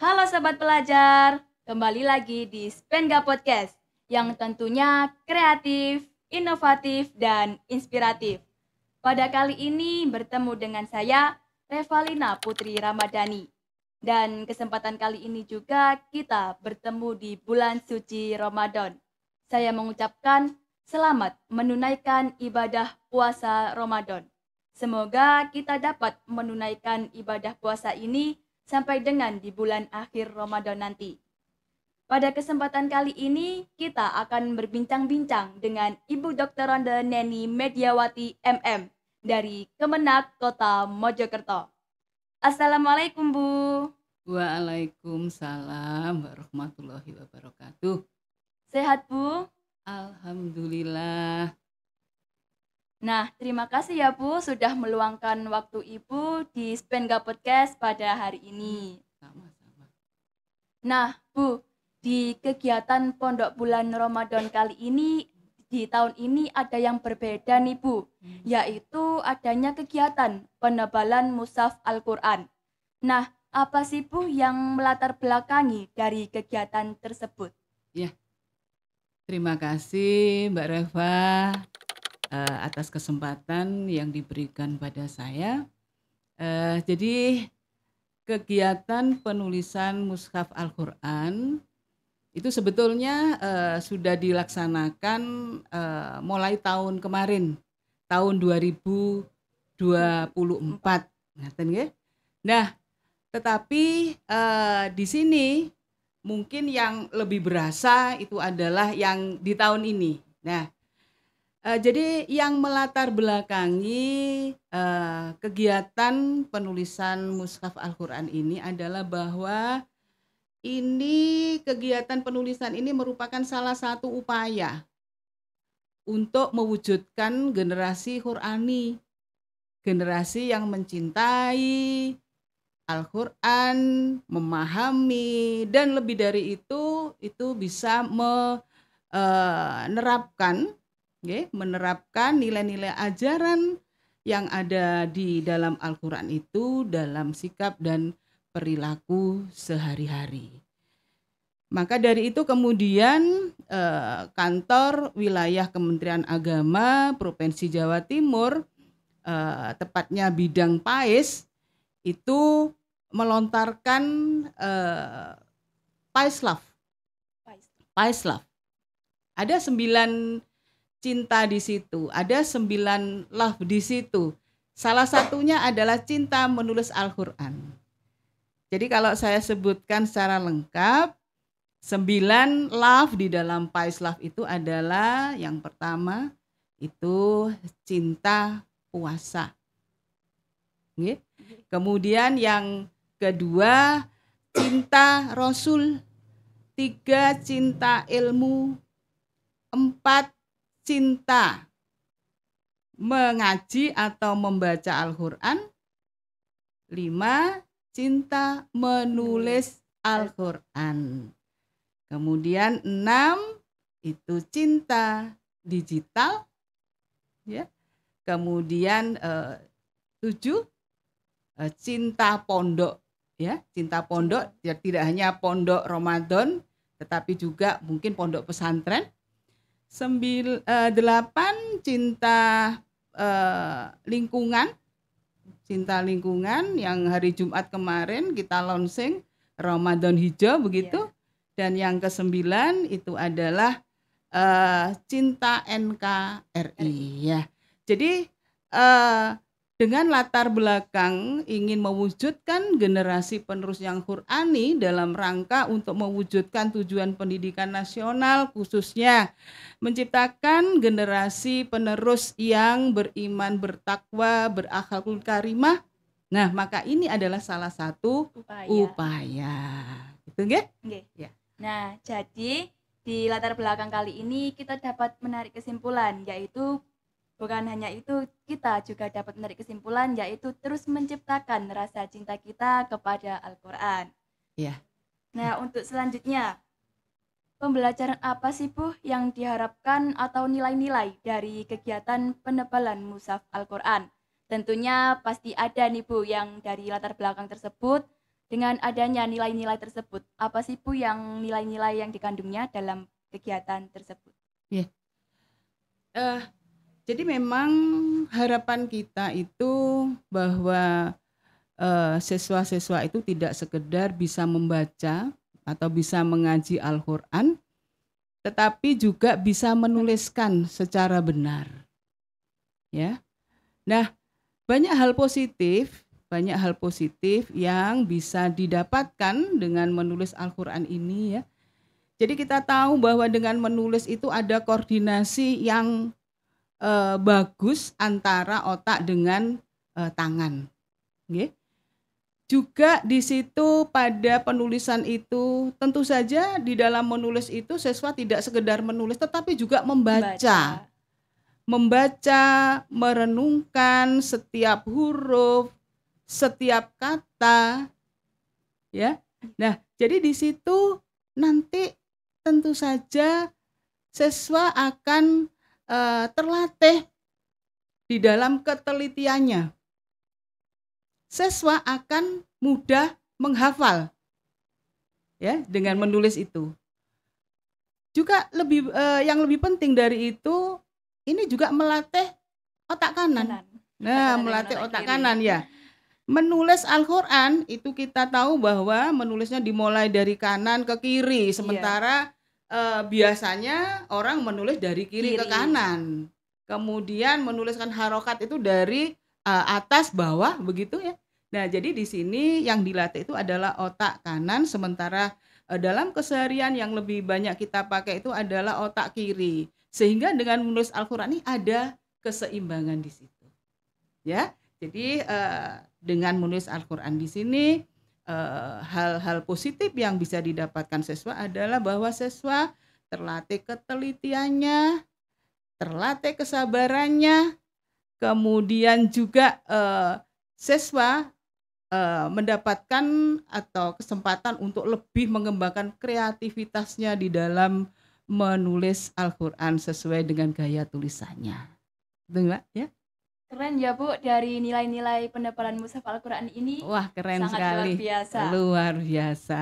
Halo Sobat Pelajar, kembali lagi di Spenga Podcast yang tentunya kreatif, inovatif, dan inspiratif. Pada kali ini bertemu dengan saya, Revalina Putri Ramadhani. Dan kesempatan kali ini juga kita bertemu di bulan suci Ramadan. Saya mengucapkan selamat menunaikan ibadah puasa Ramadan. Semoga kita dapat menunaikan ibadah puasa ini sampai dengan di bulan akhir Ramadan nanti. Pada kesempatan kali ini, kita akan berbincang-bincang dengan Ibu Dr. Ronde Neni Mediawati MM dari Kemenak Kota Mojokerto. Assalamualaikum Bu. Waalaikumsalam warahmatullahi wabarakatuh. Sehat Bu? Alhamdulillah. Nah, terima kasih ya Bu sudah meluangkan waktu Ibu di Spenga Podcast pada hari ini. Sama-sama. Nah, Bu, di kegiatan Pondok Bulan Ramadan kali ini, di tahun ini ada yang berbeda nih Bu, yaitu adanya kegiatan penebalan mushaf Al-Quran. Nah, apa sih Bu yang melatar belakangi dari kegiatan tersebut? Ya, terima kasih Mbak Reva atas kesempatan yang diberikan pada saya. Jadi kegiatan penulisan mushaf Al-Quran itu sebetulnya sudah dilaksanakan mulai tahun kemarin, tahun 2024. Nah, tetapi di sini mungkin yang lebih berasa itu adalah yang di tahun ini. Nah, jadi yang melatar belakangi kegiatan penulisan mushaf Al-Quran ini adalah bahwa ini kegiatan penulisan ini merupakan salah satu upaya untuk mewujudkan generasi Qurani, generasi yang mencintai Al-Quran, memahami, dan lebih dari itu bisa menerapkan nilai-nilai ajaran yang ada di dalam Al-Quran itu dalam sikap dan perilaku sehari-hari. Maka dari itu kemudian kantor wilayah Kementerian Agama Provinsi Jawa Timur, tepatnya bidang PAIS, itu melontarkan Paislaf. Ada 9 cinta di situ, ada 9 love di situ. Salah satunya adalah cinta menulis Al-Quran. Jadi kalau saya sebutkan secara lengkap, 9 love di dalam Paislaf itu adalah yang pertama itu cinta puasa. Kemudian yang kedua cinta Rasul, 3 cinta ilmu, 4 cinta mengaji atau membaca Al-Quran, 5 cinta menulis Al-Quran. Kemudian 6 itu cinta digital, ya. Kemudian 7 cinta pondok, ya, cinta pondok, ya, tidak hanya pondok Ramadan tetapi juga mungkin pondok pesantren. 8 cinta lingkungan, cinta lingkungan yang hari Jumat kemarin kita launching Ramadan Hijau begitu. Dan yang ke-9 itu adalah cinta NKRI, ya. Jadi dengan latar belakang ingin mewujudkan generasi penerus yang Qurani dalam rangka untuk mewujudkan tujuan pendidikan nasional, khususnya menciptakan generasi penerus yang beriman, bertakwa, berakhlakul karimah. Nah, maka ini adalah salah satu upaya. Gitu nggih? Nggih. Ya. Nah, jadi di latar belakang kali ini kita dapat menarik kesimpulan, yaitu bukan hanya itu, kita juga dapat menarik kesimpulan, yaitu terus menciptakan rasa cinta kita kepada Al-Quran. Ya. Nah, untuk selanjutnya, pembelajaran apa sih Bu yang diharapkan atau nilai-nilai dari kegiatan penebalan mushaf Al-Quran? Tentunya pasti ada nih Bu yang dari latar belakang tersebut Dengan adanya nilai-nilai tersebut, apa sih Bu yang nilai-nilai yang dikandungnya dalam kegiatan tersebut? Ya. Jadi memang harapan kita itu bahwa siswa-siswa itu tidak sekedar bisa membaca atau bisa mengaji Al-Quran, tetapi juga bisa menuliskan secara benar. Ya, nah banyak hal positif yang bisa didapatkan dengan menulis Al-Quran ini ya. Jadi kita tahu bahwa dengan menulis itu ada koordinasi yang bagus antara otak dengan tangan. Nggih. Juga di situ pada penulisan itu tentu saja di dalam menulis itu siswa tidak sekedar menulis tetapi juga membaca. Membaca, merenungkan setiap huruf, setiap kata, ya. Nah, jadi di situ nanti tentu saja siswa akan terlatih di dalam ketelitiannya. Siswa akan mudah menghafal, ya, dengan menulis itu. Juga yang lebih penting dari itu, ini juga melatih otak kanan. Nah, melatih otak kanan ya. Menulis Al-Quran itu kita tahu bahwa menulisnya dimulai dari kanan ke kiri, sementara biasanya orang menulis dari kiri ke kanan. Kemudian menuliskan harokat itu dari atas bawah begitu ya. Nah, jadi di sini yang dilatih itu adalah otak kanan, sementara dalam keseharian yang lebih banyak kita pakai itu adalah otak kiri. Sehingga dengan menulis Al-Quran ini ada keseimbangan di situ. Ya, jadi dengan menulis Al-Quran di sini hal-hal positif yang bisa didapatkan siswa adalah bahwa siswa terlatih ketelitiannya, terlatih kesabarannya, kemudian juga siswa mendapatkan atau kesempatan untuk lebih mengembangkan kreativitasnya di dalam menulis Al-Quran sesuai dengan gaya tulisannya. Betul Mbak ya? Keren ya Bu, dari nilai-nilai pendapalan mushaf Al-Quran ini. Wah, keren sangat sekali. Luar biasa. Luar biasa.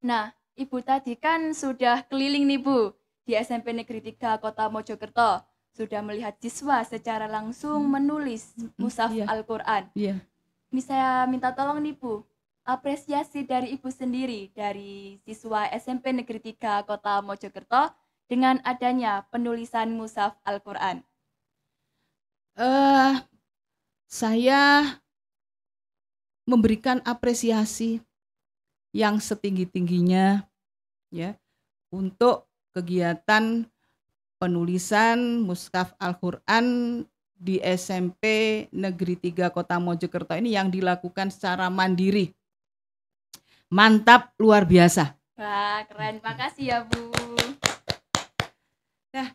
Nah, Ibu tadi kan sudah keliling nih Bu di SMP Negeri 3 Kota Mojokerto. Sudah melihat siswa secara langsung menulis mushaf Al-Quran. Iya. Saya minta tolong nih Bu, apresiasi dari Ibu sendiri dari siswa SMP Negeri 3 Kota Mojokerto dengan adanya penulisan mushaf Al-Quran. Saya memberikan apresiasi yang setinggi-tingginya ya untuk kegiatan penulisan mushaf Al-Quran di SMP Negeri 3 Kota Mojokerto ini yang dilakukan secara mandiri. Mantap, luar biasa. Wah, keren. Makasih ya Bu. Nah,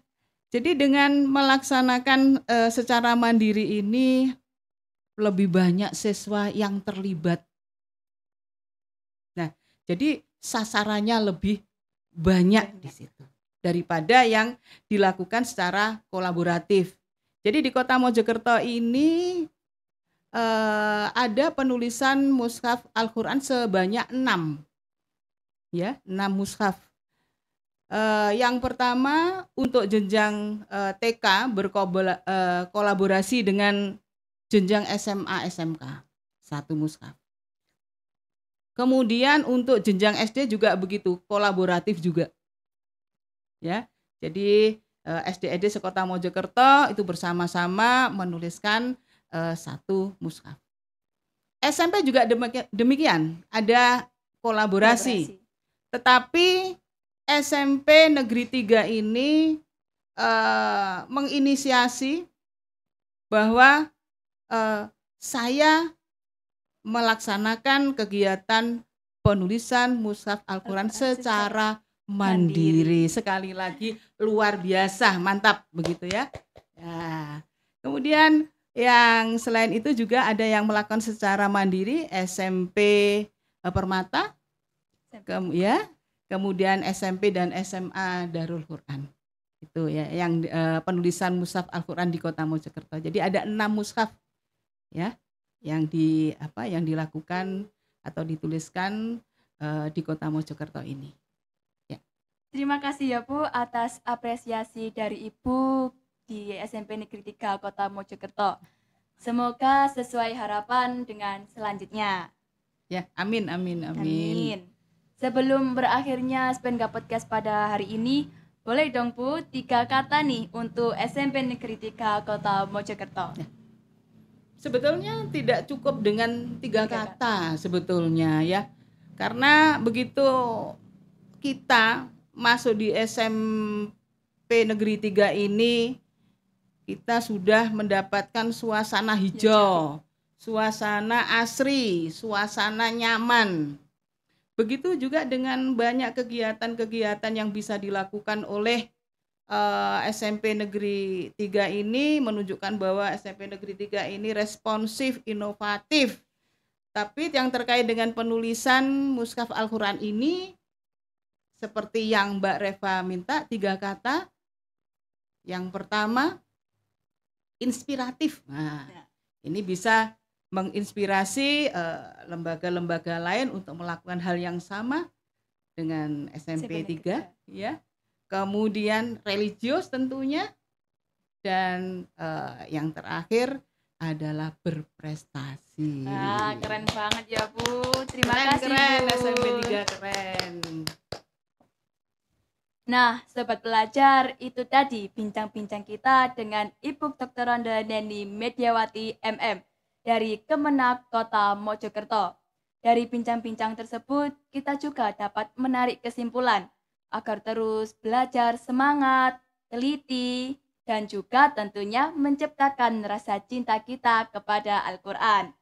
jadi dengan melaksanakan secara mandiri ini lebih banyak siswa yang terlibat. Nah, jadi sasarannya lebih banyak di situ daripada yang dilakukan secara kolaboratif. Jadi di Kota Mojokerto ini ada penulisan mushaf Al-Quran sebanyak 6. Ya, 6 mushaf. Yang pertama untuk jenjang TK berkolaborasi dengan jenjang SMA SMK 1 mushaf. Kemudian untuk jenjang SD juga begitu, kolaboratif juga. Ya. Jadi SD sekota Mojokerto itu bersama-sama menuliskan 1 mushaf. SMP juga demikian, ada kolaborasi. Tetapi SMP Negeri 3 ini menginisiasi bahwa saya melaksanakan kegiatan penulisan mushaf Al-Quran secara mandiri. Sekali lagi luar biasa, mantap begitu ya. Nah, kemudian yang selain itu juga ada yang melakukan secara mandiri SMP Permata, kemudian SMP dan SMA Darul Quran. Itu ya yang penulisan mushaf Al-Quran di Kota Mojokerto. Jadi ada 6 mushaf ya yang dilakukan atau dituliskan di Kota Mojokerto ini. Ya. Terima kasih ya Bu atas apresiasi dari Ibu di SMP Negeri 3 Kota Mojokerto. Semoga sesuai harapan dengan selanjutnya. Ya, amin. Amin. Sebelum berakhirnya Spenga Podcast pada hari ini, boleh dong Bu 3 kata nih untuk SMP Negeri 3 Kota Mojokerto. Ya. Sebetulnya tidak cukup dengan 3 kata sebetulnya ya. Karena begitu kita masuk di SMP Negeri 3 ini, kita sudah mendapatkan suasana hijau, suasana asri, suasana nyaman. Begitu juga dengan banyak kegiatan-kegiatan yang bisa dilakukan oleh SMP Negeri 3 ini, menunjukkan bahwa SMP Negeri 3 ini responsif, inovatif. Tapi yang terkait dengan penulisan Mushaf Al-Quran ini, seperti yang Mbak Reva minta, 3 kata. Yang pertama, inspiratif. Nah, ini bisa menginspirasi lembaga-lembaga lain untuk melakukan hal yang sama dengan SMP 3 ya. Kemudian religius tentunya, dan yang terakhir adalah berprestasi. Keren banget ya Bu. Terima kasih keren, Bu. SMP 3 keren. Nah, sobat pelajar, itu tadi bincang-bincang kita dengan Ibu Dr. Ronda Neni Mediawati MM dari Kemenak Kota Mojokerto. Dari bincang-bincang tersebut, kita juga dapat menarik kesimpulan agar terus belajar semangat, teliti, dan juga tentunya menciptakan rasa cinta kita kepada Al-Quran.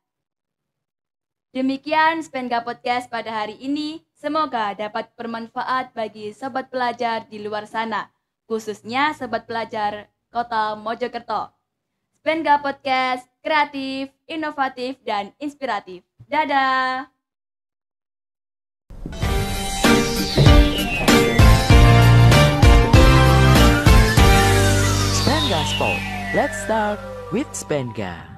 Demikian Spenga Podcast pada hari ini. Semoga dapat bermanfaat bagi sobat pelajar di luar sana, khususnya sobat pelajar Kota Mojokerto. Spenga Podcast, kreatif, inovatif, dan inspiratif. Dadah! Spenga Sport. Let's start with Spenga.